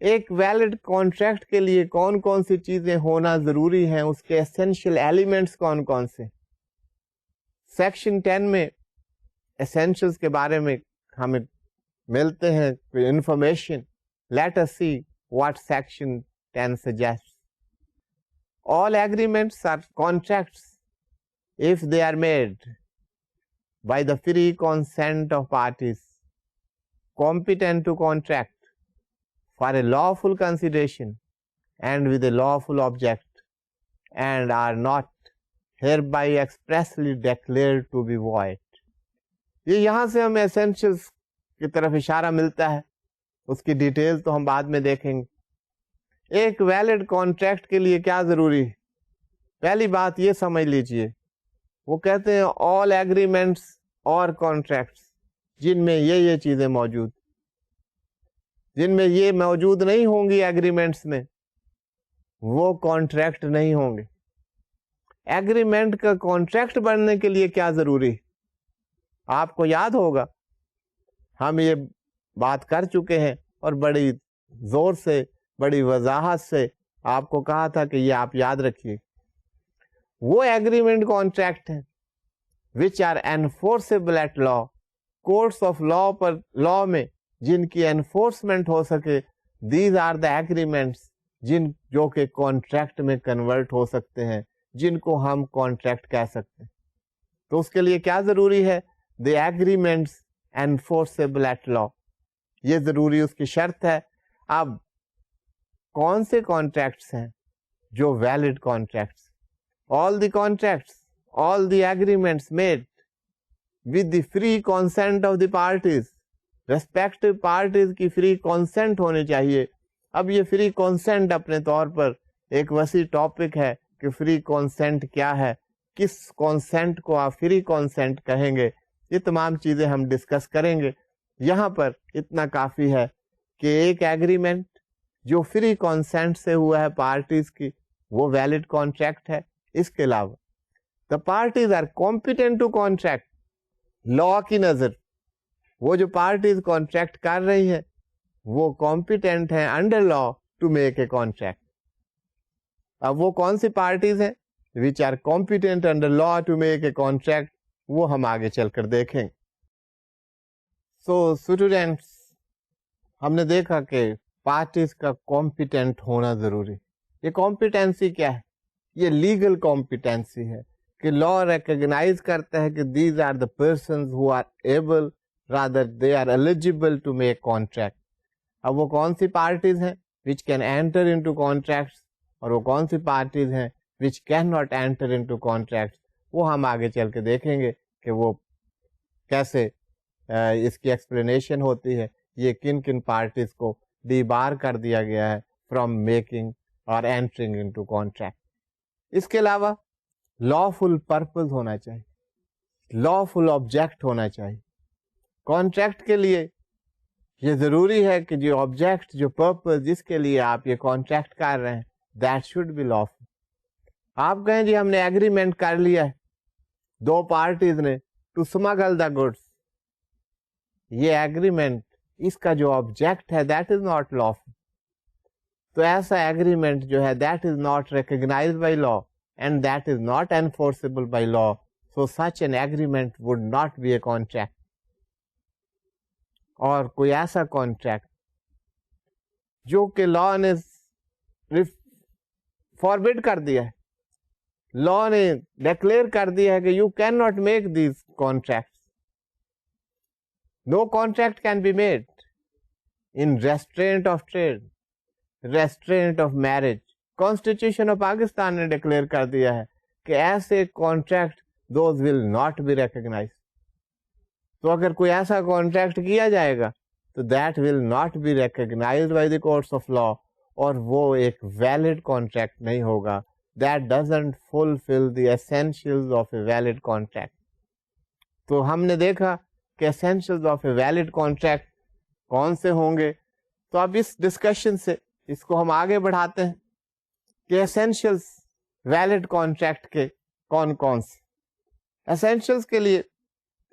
Speaker 1: ایک ویلڈ کانٹریکٹ کے لیے کون کون سی چیزیں ہونا ضروری ہیں, اس کے ایسینشیل ایلیمنٹس کون کون سے. سیکشن 10 میں ایسینشلز کے بارے میں ہمیں ملتے ہیں information. Let us see what section 10 suggests. All agreements are contracts if they are made by the free consent of parties competent to contract for a lawful consideration and with a lawful object, and are not hereby expressly declared to be void. یہ یہاں سے ہمیں ایسینشلز کی طرف اشارہ ملتا ہے, اس کی ڈیٹیل تو ہم بعد میں دیکھیں گے. ایک ویلڈ کانٹریکٹ کے لیے کیا ضروری ہے؟ پہلی بات یہ سمجھ لیجئے, وہ کہتے ہیں آل ایگریمنٹس اور کانٹریکٹس جن میں یہ چیزیں موجود, جن میں یہ موجود نہیں ہوں گی ایگریمنٹس میں, وہ کانٹریکٹ نہیں ہوں گے. ایگریمنٹ کا کانٹریکٹ بننے کے لیے کیا ضروری ہے؟ آپ کو یاد ہوگا ہم یہ بات کر چکے ہیں اور بڑی زور سے, بڑی وضاحت سے آپ کو کہا تھا کہ یہ آپ یاد رکھیے. وہ ایگریمنٹ کانٹریکٹ ہیں which are enforceable at law, courts of law پر لا میں جن کی انفورسمنٹ ہو سکے. these are the agreements جو کہ کانٹریکٹ میں کنورٹ ہو سکتے ہیں, جن کو ہم کانٹریکٹ کہہ سکتے ہیں. تو اس کے لیے کیا ضروری ہے؟ the agreements enforceable at law. یہ ضروری اس کی شرط ہے. اب کون سے کانٹریکٹس ہیں جو valid contracts? all the contracts, all the agreements made with the free consent of the parties. respective parties کی free consent ہونی چاہیے. اب یہ free consent اپنے طور پر ایک وسیع ٹاپک ہے کہ free consent کیا ہے, کس consent کو آپ free consent کہیں گے, یہ تمام چیزیں ہم ڈسکس کریں گے. یہاں پر اتنا کافی ہے کہ ایک ایگریمنٹ جو فری کانسینٹ سے ہوا ہے پارٹیز کی, وہ ویلڈ کانٹریکٹ ہے. اس کے علاوہ the parties are competent to contract. لا کی نظر وہ جو پارٹیز کانٹریکٹ کر رہی ہیں وہ کمپیٹنٹ ہیں under law to make a contract. اب وہ کون سی پارٹیز ہیں which are competent under law to make a contract, وہ ہم آگے چل کر دیکھیں. سو اسٹوڈینٹس, ہم نے دیکھا کہ پارٹیز کا کمپیٹنٹ ہونا ضروری. یہ کمپیٹنسی کیا ہے؟ یہ لیگل کمپیٹنسی ہے کہ لا ریکگنائز کرتا ہے کہ these are the persons who are able rather they are eligible to make contract. اب وہ کون سی پارٹیز ہیں which can enter into contracts اور وہ کون سی پارٹیز ہیں which cannot enter into contracts. وہ ہم آگے چل کے دیکھیں گے کہ وہ کیسے اس کی ایکسپلینیشن ہوتی ہے, یہ کن کن پارٹیز کو ڈی بار کر دیا گیا ہے فرام میکنگ اور اینٹرنگ انٹو کانٹریکٹ. اس کے علاوہ لافل پرپز ہونا چاہیے, لافل آبجیکٹ ہونا چاہیے. کانٹریکٹ کے لیے یہ ضروری ہے کہ جو آبجیکٹ, جو پرپز جس کے لیے آپ یہ کانٹریکٹ کر رہے ہیں, دیٹ شوڈ بی لافل. آپ کہیں جی ہم نے ایگریمنٹ کر لیا ہے دو پارٹیز نے ٹو اسمگل دا گڈس, یہ ایگریمنٹ اس کا جو آبجیکٹ ہے دیٹ از ناٹ لافل. تو ایسا ایگریمنٹ جو ہے that is not recognised by law and that is not enforceable by law. So such an agreement would not be a contract. اور کوئی ایسا کانٹریکٹ جو کہ لا نے فاربڈ کر دیا ہے, لا نے ڈکلیئر کر دیا ہے کہ you can not make these contract, no contract can be made in restraint of trade, restraint of marriage. Constitution of Pakistan نے ڈکلیئر کر دیا ہے کہ ایسے contract those will not be recognize. تو اگر کوئی ایسا کانٹریکٹ کیا جائے گا تو that will not be recognized by the courts of law, اور وہ ایک ویلڈ کانٹریکٹ نہیں ہوگا. That doesn't fulfil the essentials of a valid contract. تو ہم نے دیکھا کہ ایسینشیلز آف اے ویلڈ کانٹریکٹ کون سے ہوں گے. تو اب اس ڈسکشن سے اس کو ہم آگے بڑھاتے ہیں کہ ایسینشیلز ویلڈ کانٹریکٹ کے کون کون سے. ایسینشیلز کے لیے,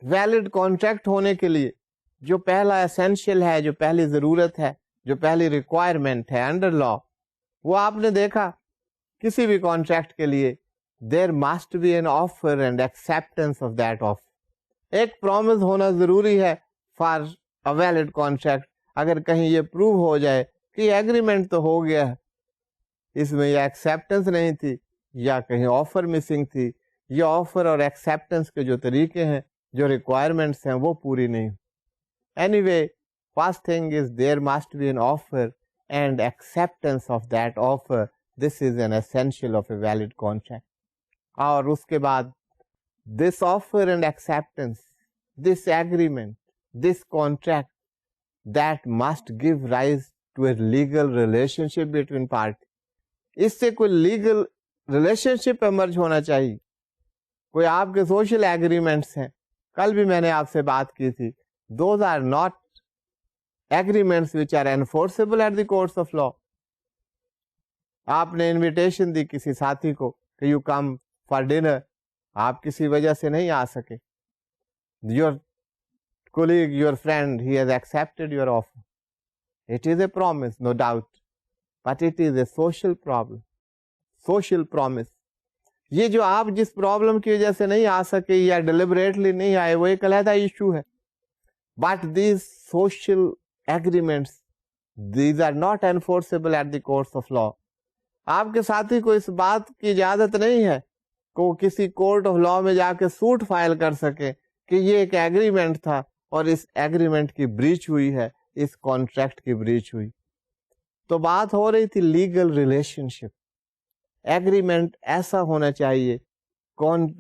Speaker 1: ویلڈ کانٹریکٹ ہونے کے لیے جو پہلا ایسینشیل ہے, جو پہلی ضرورت ہے, جو پہلی ریکوائرمنٹ ہے انڈر لا, وہ آپ نے دیکھا کسی بھی کانٹریکٹ کے لیے there must be an offer and acceptance of that offer. ایک پرومس ہونا ضروری ہے فار اے ویلڈ کانٹریکٹ. اگر کہیں یہ پروو ہو جائے کہ ایگریمنٹ تو ہو گیا ہے, اس میں یہ ایکسیپٹنس نہیں تھی یا کہیں آفر مسنگ تھی, یہ آفر اور ایکسیپٹنس کے جو طریقے ہیں, جو ریکوائرمنٹس ہیں وہ پوری نہیں. Anyway first thing is there must be an offer and acceptance of that offer. This is an essential of a valid contract. اور اس کے بعد this offer and acceptance, this agreement, this contract that must give rise to a legal relationship between party. اس سے کوئی لیگل ریلیشن شپ ایمرج ہونا چاہیے. کوئی آپ کے سوشل ایگریمنٹس ہیں, کل بھی میں نے آپ سے بات کی تھی, those are not agreements which are enforceable at the courts of law. آپ نے انویٹیشن دی کسی ساتھی کو کہ یو کم فار ڈنر, آپ کسی وجہ سے نہیں آ سکے, your colleague, your friend, he has accepted your offer. It is a promise, no doubt, but it is a social problem, social promise. یہ جو آپ جس پرابلم کی وجہ سے نہیں آ سکے یا ڈیلیبریٹلی نہیں آئے, وہ ایک علیحدہ ایشو ہے. But these social agreements, these are not enforceable at the courts of law. آپ کے ساتھی کو اس بات کی اجازت نہیں ہے کہ وہ کسی کورٹ آف لا میں جا کے سوٹ فائل کر سکے کہ یہ ایک ایگریمنٹ تھا اور اس ایگریمنٹ کی بریچ ہوئی ہے, اس کانٹریکٹ کی بریچ ہوئی. تو بات ہو رہی تھی لیگل ریلیشن شپ. ایگریمنٹ ایسا ہونا چاہیے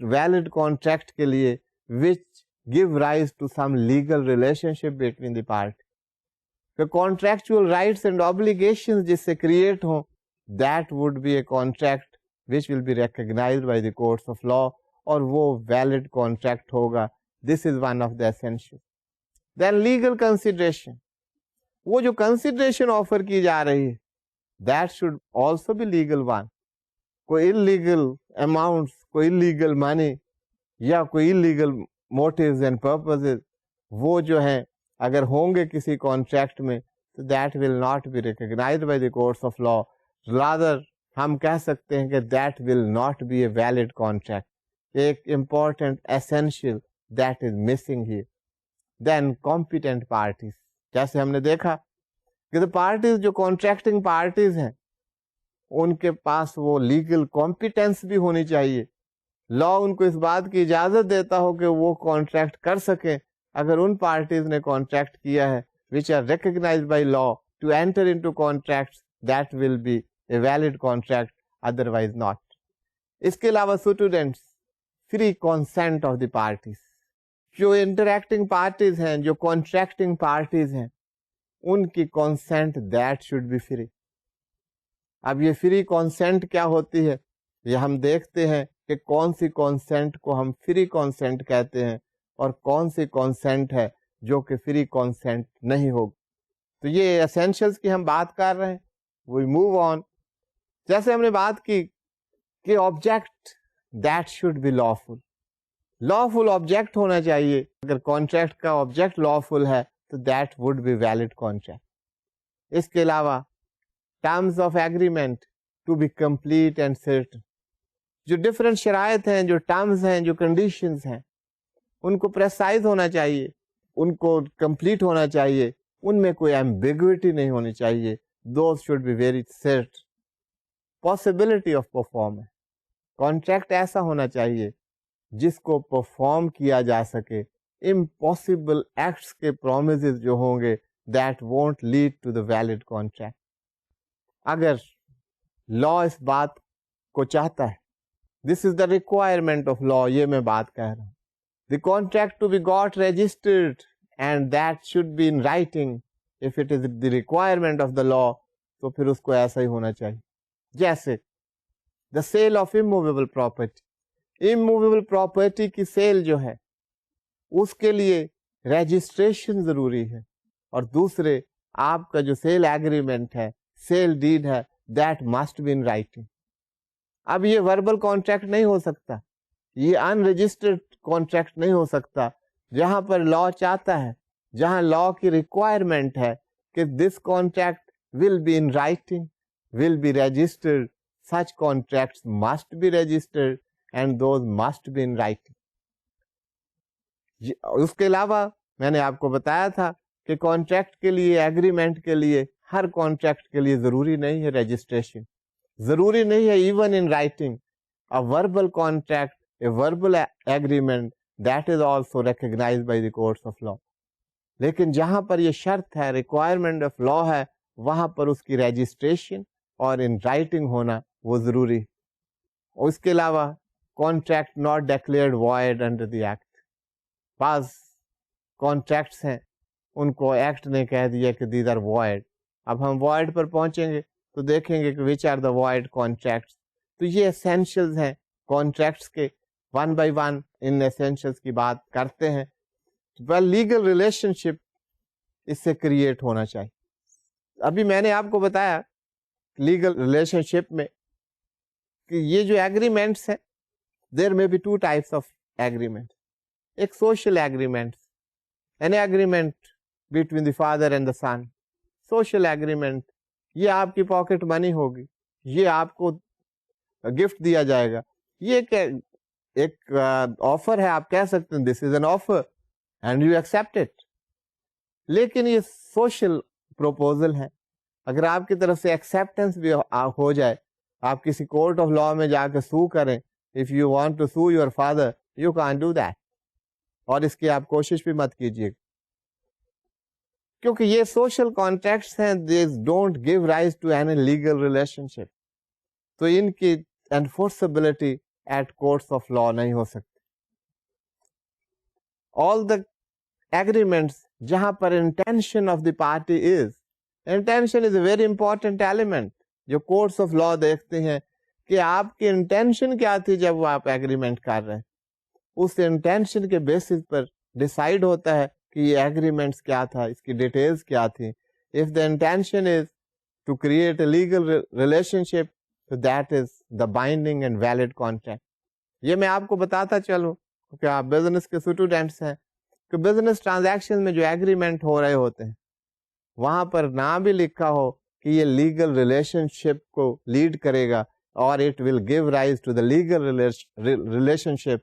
Speaker 1: ویلڈ کانٹریکٹ کے لیے which give rise to some legal relationship between the party. Contractual rights and obligation جس سے کریٹ ہوں, that would be a contract which will be recognized by the courts of law, اور وہ ویلڈ کانٹریکٹ ہوگا. This is one of the essential. Then legal consideration, وہ جو کنسیڈریشن آفر کی جا رہی ہے that should also be legal one. کوئی انلیگل اماؤنٹس, کوئی انلیگل منی یا کوئی انلیگل موٹیوز اینڈ پرپزز, وہ جو ہیں اگر ہوں گے کسی کانٹریکٹ میں تو that will not be recognized by the courts of law. Rather ہم کہہ سکتے ہیں کہ that will not be a valid contract. ایک important essential that is missing here. Then competent parties, جیسے ہم نے دیکھا کہ پارٹیز جو کانٹریکٹنگ پارٹیز ہیں ان کے پاس وہ لیگل کمپیٹنس بھی ہونی چاہیے. لا ان کو اس بات کی اجازت دیتا ہو کہ وہ کانٹریکٹ کر سکیں اگر ان پارٹیز نے کانٹریکٹ کیا ہے which are recognized by law to enter into contracts that will be a valid contract, otherwise not. اس کے علاوہ students free consent of the parties. جو انٹریکٹنگ پارٹیز ہیں, جو کانٹریکٹنگ پارٹیز ہیں, ان کی consent that should be free. اب یہ فری کنسینٹ کیا ہوتی ہے, یہ ہم دیکھتے ہیں کہ کون سی کنسینٹ کو ہم فری کنسینٹ کہتے ہیں اور کون سی کنسینٹ ہے جو کہ فری کنسینٹ نہیں ہوگی. تو یہ ایسینشلز کی ہم بات کر رہے ہیں. We move on. جیسے ہم نے بات کی کہ object that should be lawful. Lawful object ہونا چاہیے. اگر کانٹریکٹ کا آبجیکٹ لافل ہے تو that would be valid contract. اس کے علاوہ terms of agreement to be complete and certain. جو ڈفرینٹ شرائط ہیں, جو ٹرمز ہیں, جو کنڈیشنز ہیں, ان کو پریسائز ہونا چاہیے, ان کو کمپلیٹ ہونا چاہیے, ان میں کوئی ایمبیگوٹی نہیں ہونی چاہیے. Those should be very certain. Possibility of performance. Contract ایسا ہونا چاہیے جس کو پرفارم کیا جا سکے. امپاسبل ایکٹس کے پرومیسز جو ہوں گے that won't lead to the valid contract. اگر لا اس بات کو چاہتا ہے, this is the requirement of law, یہ میں بات کہہ رہا ہوں. The contract to be got registered and that should be in writing if it is the requirement of the law, تو پھر اس کو ایسا ہی ہونا چاہیے. جیسے the sale of immovable property. immovable property کی سیل جو ہے اس کے لیے رجسٹریشن ضروری ہے, اور دوسرے آپ کا جو سیل ایگریمنٹ ہے, سیل ڈیڈ ہے, that must be in writing. اب یہ وربل کانٹریکٹ نہیں ہو سکتا, یہ ان رجسٹرڈ کانٹریکٹ نہیں ہو سکتا. جہاں پر لا چاہتا ہے, جہاں لا کی ریکوائرمنٹ ہے کہ this contract will be in writing, will be registered, such contracts must be registered and those must be in writing. اس کے علاوہ میں نے آپ کو بتایا تھا کہ کانٹریکٹ کے لیے, ایگریمنٹ کے لیے, ہر کانٹریکٹ کے لیے ضروری نہیں ہے رجسٹریشن, ضروری نہیں ہے even in writing. A verbal contract, a verbal agreement, that is also recognized by the courts of law. لیکن جہاں پر یہ شرط ہے, requirement of law ہے, وہاں پر اس کی رجسٹریشن اور ان رائٹنگ ہونا وہ ضروری ہے. اور اس کے علاوہ contract not declared void under the act. بعض کانٹریکٹس ہیں ان کو ایکٹ نے کہہ دیا کہ these are void. اب ہم void پر پہنچیں گے تو دیکھیں گے کہ which are the void contracts. تو یہ اسینشلز ہیں کانٹریکٹس کے. ون بائی ون ان ایسینشلز کی بات کرتے ہیں. لیگل ریلیشن شپ اس سے کریٹ ہونا چاہیے. ابھی میں نے آپ کو بتایا لیگل ریلیشن شپ میں کہ یہ جو ایگریمنٹس ہیں, there may be two types of agreement. ایک social agreement, an agreement between the father and the son. Social agreement, یہ آپ کی پاکٹ منی ہوگی, یہ آپ کو گفٹ دیا جائے گا, یہ ایک آفر ہے, آپ کہہ سکتے ہیں this is an offer and you accept it. لیکن یہ سوشل پروپوزل ہے. اگر آپ کی طرف سے ایکسیپٹنس بھی ہو جائے, آپ کسی کورٹ آف لا میں جا کے سو کریں, if you want to sue your father you can do that, اور اس کی آپ کوشش بھی مت کیجیے, کیونکہ یہ سوشل کانٹریکٹس ہیں, these don't give rise to any legal relationship. تو ان کی enforceability at courts of law نہیں ہو سکتی. آل دا ایگریمنٹس جہاں پر intention of the party is, intention is a very important element, جو کورٹس آف لا دیکھتے ہیں کہ آپ کی انٹینشن کیا تھی جب وہ آپ ایگریمنٹ کر رہے ہیں. اس انٹینشن کے بیسس پر ڈیسائیڈ ہوتا ہے کہ یہ ایگریمنٹس کیا تھا, اس کی ڈیٹیلز کیا تھی. If the intention is to create a legal relationship, so that is the binding and valid contract. یہ میں آپ کو بتاتا چلوں کہ آپ بزنس کے اسٹوڈینٹس ہیں کہ بزنس ٹرانزیکشن میں جو ایگریمنٹ ہو رہے ہوتے ہیں وہاں پر نہ بھی لکھا ہو کہ یہ لیگل ریلیشن شپ کو لیڈ کرے گا اور it will give rise to the legal relationship,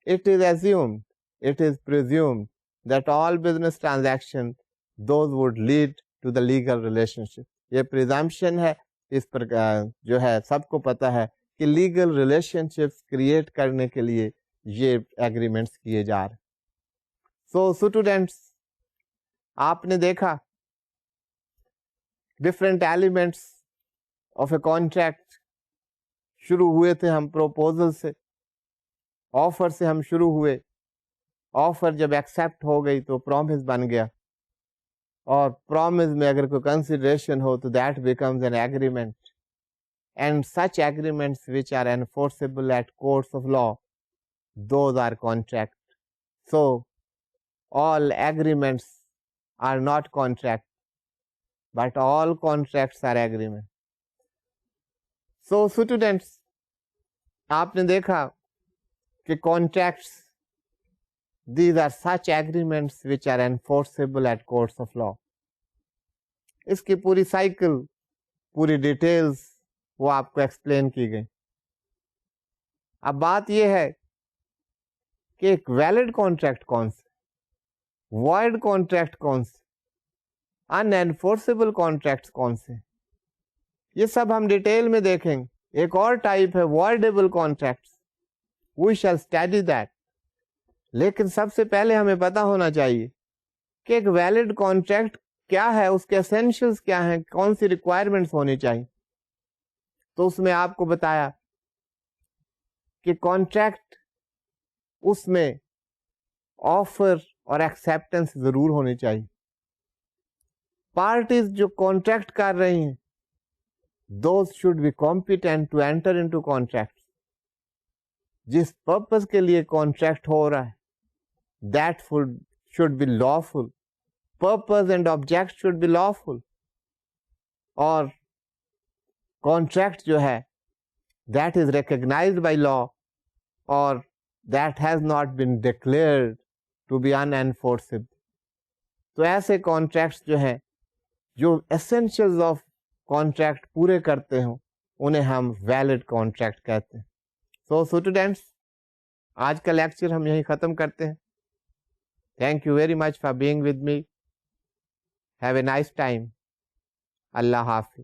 Speaker 1: it is assumed, it is presumed that all business transactions those would lead to the legal relationship. یہ presumption ہے, اس پر جو ہے سب کو پتہ ہے کہ لیگل ریلیشن شپس کریٹ کرنے کے لیے یہ ایگریمنٹس کیے جا رہے. سو اسٹوڈینٹس آپ نے دیکھا different elements of a contract. شروع ہوئے تھے ہم پروپوزل سے, آفر سے ہم شروع ہوئے. آفر جب ایکسیپٹ ہو گئی تو پرومس بن گیا, اور پرومس میں اگر کوئی کنسیڈریشن ہو تو that becomes an agreement. And such agreements which are enforceable at courts of law, those are contract. So all agreements are not contract, but all contracts are agreement. So students, آپ نے دیکھا کہ contracts, these are such agreements which are enforceable at courts of law. اس کی پوری سائیکل, پوری ڈیٹیلز وہ آپ کو ایکسپلین کی گئی. اب بات یہ ہے کہ ایک ویلڈ کانٹریکٹ کون سے, وائڈ کانٹریکٹ کون سے, ان انفورسیبل کانٹریکٹس کون سے, یہ سب ہم ڈیٹیل میں دیکھیں گے. ایک اور ٹائپ ہے voidable contracts, we shall study that. لیکن سب سے پہلے ہمیں پتا ہونا چاہیے کہ ایک ویلڈ کانٹریکٹ کیا ہے, اس کے اسینشلز کیا ہیں, کون سی ریکوائرمنٹس ہونی چاہیے. تو اس میں آپ کو بتایا کہ کانٹریکٹ, اس میں آفر اور ایکسیپٹنس ضرور ہونی چاہیے. پارٹیز جو کانٹریکٹ کر رہی ہیں, those should be competent to enter into contract. جس پرپز کے لیے کانٹریکٹ ہو رہا ہے that should be lawful. Purpose and object should be lawful. اور کانٹریکٹ جو ہے that is recognized by law, اور that has not been declared to be unenforceable. تو ایسے کانٹریکٹس جو ہیں, جو ایسینشلز آف کانٹریکٹ پورے کرتے ہوں, انہیں ہم ویلڈ کانٹریکٹ کہتے ہیں. سو اسٹوڈینٹس, آج کا لیکچر ہم یہیں ختم کرتے ہیں. Thank you very much for being with me. Have a nice time. اللہ حافظ.